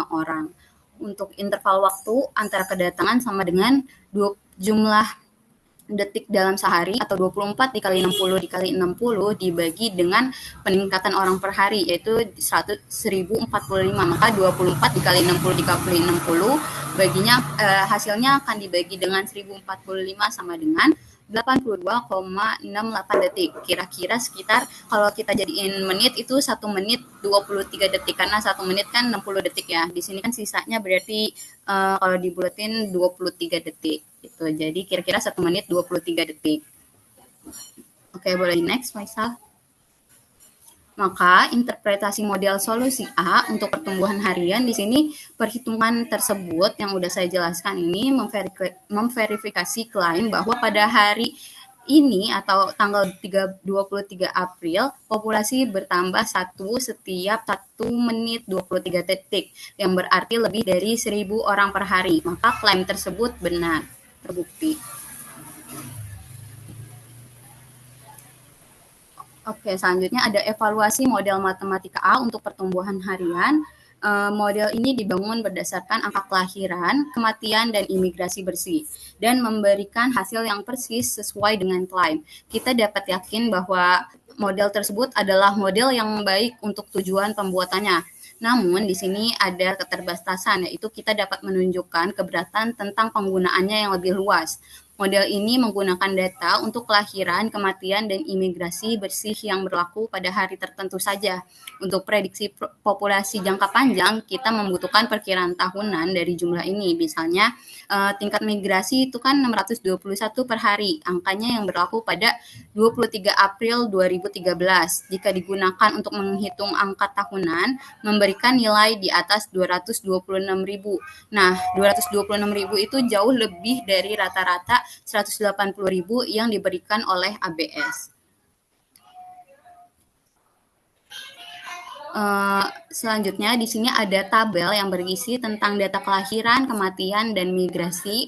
orang. Untuk interval waktu antara kedatangan sama dengan jumlah detik dalam sehari atau 24 dikali 60 dikali 60 dibagi dengan peningkatan orang per hari yaitu 1045. Maka 24 dikali 60 dikali 60 baginya hasilnya akan dibagi dengan 1045 sama dengan 82,68 detik. Kira-kira sekitar kalau kita jadiin menit itu 1 menit 23 detik karena 1 menit kan 60 detik ya. Di sini kan sisanya berarti kalau dibulatin 23 detik gitu. Jadi kira-kira 1 menit 23 detik. Oke, boleh next Faisal. Maka interpretasi model solusi A untuk pertumbuhan harian di sini perhitungan tersebut yang udah saya jelaskan ini memverifikasi klaim bahwa pada hari ini atau tanggal 23 April populasi bertambah 1 setiap 1 menit 23 detik yang berarti lebih dari 1.000 orang per hari. Maka klaim tersebut benar, terbukti. Oke, selanjutnya ada evaluasi model matematika A untuk pertumbuhan harian. Model ini dibangun berdasarkan angka kelahiran, kematian, dan imigrasi bersih, dan memberikan hasil yang persis sesuai dengan klaim. Kita dapat yakin bahwa model tersebut adalah model yang baik untuk tujuan pembuatannya. Namun, di sini ada keterbatasan, yaitu kita dapat menunjukkan keberatan tentang penggunaannya yang lebih luas. Model ini menggunakan data untuk kelahiran, kematian, dan imigrasi bersih yang berlaku pada hari tertentu saja. Untuk prediksi populasi jangka panjang, kita membutuhkan perkiraan tahunan dari jumlah ini. Misalnya, tingkat migrasi itu kan 621 per hari. Angkanya yang berlaku pada 23 April 2013. Jika digunakan untuk menghitung angka tahunan, memberikan nilai di atas 226.000. Nah, 226.000 itu jauh lebih dari rata-rata 180.000 yang diberikan oleh ABS. Selanjutnya di sini ada tabel yang berisi tentang data kelahiran, kematian, dan migrasi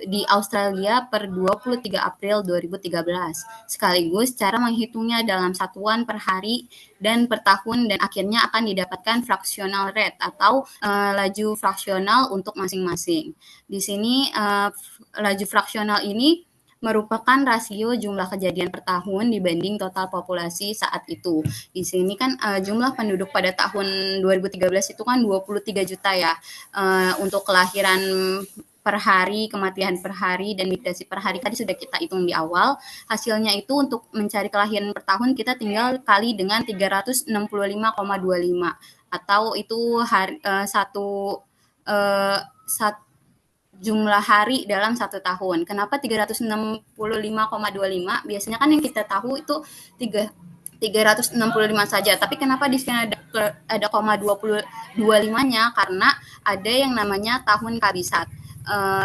di Australia per 23 April 2013. Sekaligus cara menghitungnya dalam satuan per hari dan per tahun, dan akhirnya akan didapatkan fractional rate atau laju fraksional untuk masing-masing. Di sini laju fraksional ini merupakan rasio jumlah kejadian per tahun dibanding total populasi saat itu. Di sini kan jumlah penduduk pada tahun 2013 itu kan 23 juta ya. Untuk kelahiran per hari, kematian per hari, dan migrasi per hari tadi sudah kita hitung di awal. Hasilnya itu untuk mencari kelahiran per tahun kita tinggal kali dengan 365,25 atau itu satu jumlah hari dalam satu tahun. Kenapa 365,25? Biasanya kan yang kita tahu itu 365 saja. Tapi kenapa di sini ada 25-nya? Karena ada yang namanya tahun kabisat.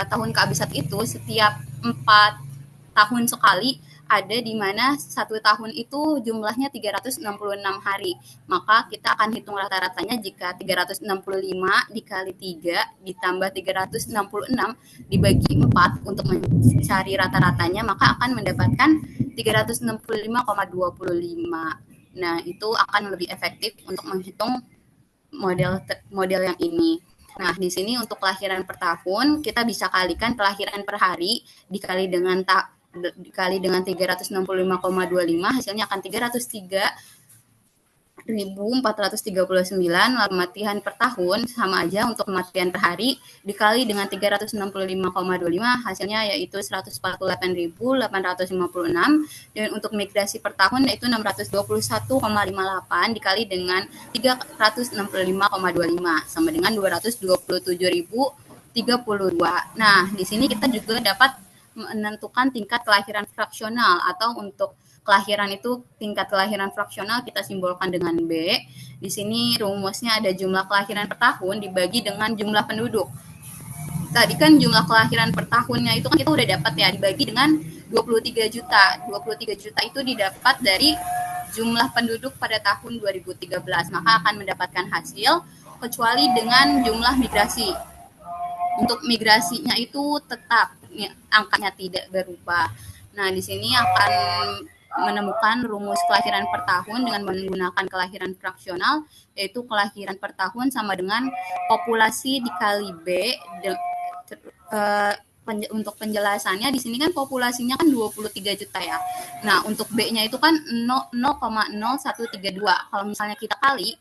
Tahun kabisat itu setiap 4 tahun sekali ada di mana satu tahun itu jumlahnya 366 hari. Maka kita akan hitung rata-ratanya jika 365 dikali 3 ditambah 366 dibagi 4 untuk mencari rata-ratanya, maka akan mendapatkan 365,25. Nah, itu akan lebih efektif untuk menghitung model yang ini. Nah, di sini untuk kelahiran per tahun, kita bisa kalikan kelahiran per hari dikali dengan 365,25, hasilnya akan 303.439. Kematian per tahun sama aja, untuk kematian per hari dikali dengan 365,25, hasilnya yaitu 148.856. Dan untuk migrasi per tahun yaitu 621,58 dikali dengan 365,25 sama dengan 227.032. Nah, di sini kita juga dapat menentukan tingkat kelahiran fraksional, atau untuk kelahiran itu tingkat kelahiran fraksional kita simbolkan dengan B. Di sini rumusnya ada jumlah kelahiran per tahun dibagi dengan jumlah penduduk. Tadi kan jumlah kelahiran per tahunnya itu kan kita udah dapat ya, dibagi dengan 23 juta. 23 juta itu didapat dari jumlah penduduk pada tahun 2013, maka akan mendapatkan hasil kecuali dengan jumlah migrasi. Untuk migrasinya itu tetap angkanya tidak berubah. Nah, di sini akan menemukan rumus kelahiran per tahun dengan menggunakan kelahiran fraksional, yaitu kelahiran per tahun sama dengan populasi dikali B. Untuk penjelasannya di sini kan populasinya kan 23 juta ya. Nah, untuk B-nya itu kan 0,0132. Kalau misalnya kita kali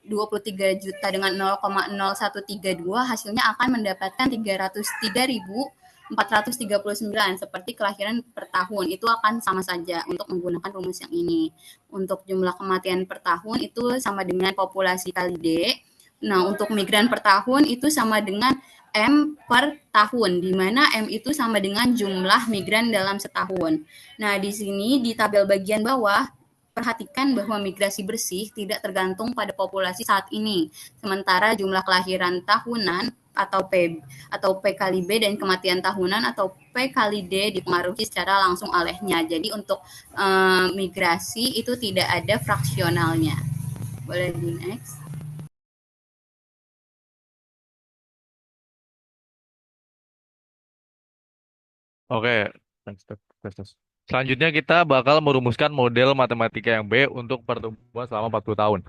23 juta dengan 0,0132, hasilnya akan mendapatkan 303.439 seperti kelahiran per tahun. Itu akan sama saja untuk menggunakan rumus yang ini. Untuk jumlah kematian per tahun itu sama dengan populasi kali D. Nah, untuk migran per tahun itu sama dengan M per tahun, di mana M itu sama dengan jumlah migran dalam setahun. Nah, di sini di tabel bagian bawah, perhatikan bahwa migrasi bersih tidak tergantung pada populasi saat ini. Sementara jumlah kelahiran tahunan atau P kali B dan kematian tahunan atau P kali D dipengaruhi secara langsung olehnya. Jadi untuk migrasi itu tidak ada fraksionalnya. Boleh di next. Oke, thanks, Festus. Selanjutnya kita bakal merumuskan model matematika yang B untuk pertumbuhan selama 40 tahun.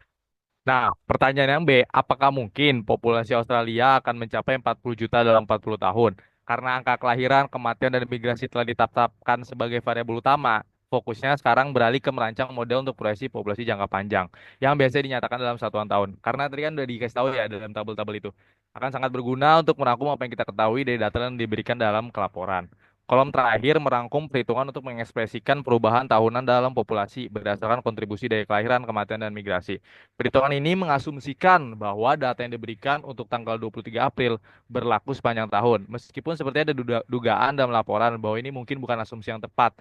Nah, pertanyaan yang B, apakah mungkin populasi Australia akan mencapai 40 juta dalam 40 tahun? Karena angka kelahiran, kematian, dan migrasi telah ditetapkan sebagai variabel utama, fokusnya sekarang beralih ke merancang model untuk proyeksi populasi jangka panjang, yang biasanya dinyatakan dalam satuan tahun. Karena tadi kan udah dikasih tahu ya dalam tabel-tabel itu, akan sangat berguna untuk merangkum apa yang kita ketahui dari data yang diberikan dalam kelaporan. Kolom terakhir merangkum perhitungan untuk mengekspresikan perubahan tahunan dalam populasi berdasarkan kontribusi dari kelahiran, kematian, dan migrasi. Perhitungan ini mengasumsikan bahwa data yang diberikan untuk tanggal 23 April berlaku sepanjang tahun. Meskipun sepertinya ada dugaan dalam laporan bahwa ini mungkin bukan asumsi yang tepat.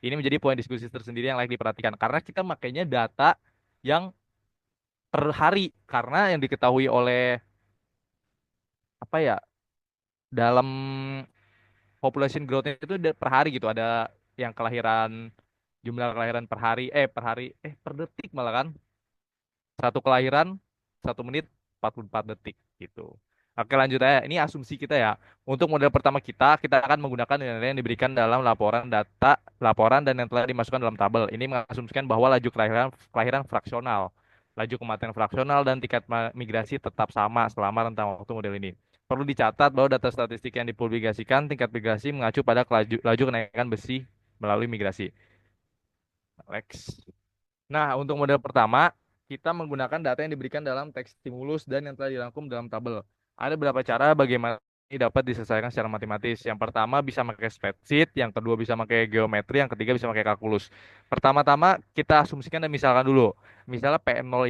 Ini menjadi poin diskusi tersendiri yang layak diperhatikan karena kita makainya data yang per hari karena yang diketahui oleh apa ya dalam population growth itu per hari gitu ada yang kelahiran jumlah kelahiran per hari per detik malah kan satu kelahiran 1 menit 44 detik gitu. Oke lanjut aja. Ini asumsi kita ya. Untuk model pertama kita akan menggunakan nilai yang diberikan dalam laporan dan yang telah dimasukkan dalam tabel. Ini mengasumsikan bahwa laju kelahiran fraksional, laju kematian fraksional dan tingkat migrasi tetap sama selama rentang waktu model ini. Perlu dicatat bahwa data statistik yang dipublikasikan tingkat migrasi mengacu pada laju kenaikan besi melalui migrasi. Next. Nah, untuk model pertama, kita menggunakan data yang diberikan dalam teks stimulus dan yang telah dirangkum dalam tabel. Ada beberapa cara bagaimana ini dapat diselesaikan secara matematis. Yang pertama bisa pakai spreadsheet, yang kedua bisa pakai geometri, yang ketiga bisa pakai kalkulus. Pertama-tama kita asumsikan dan misalkan dulu. Misalnya PM0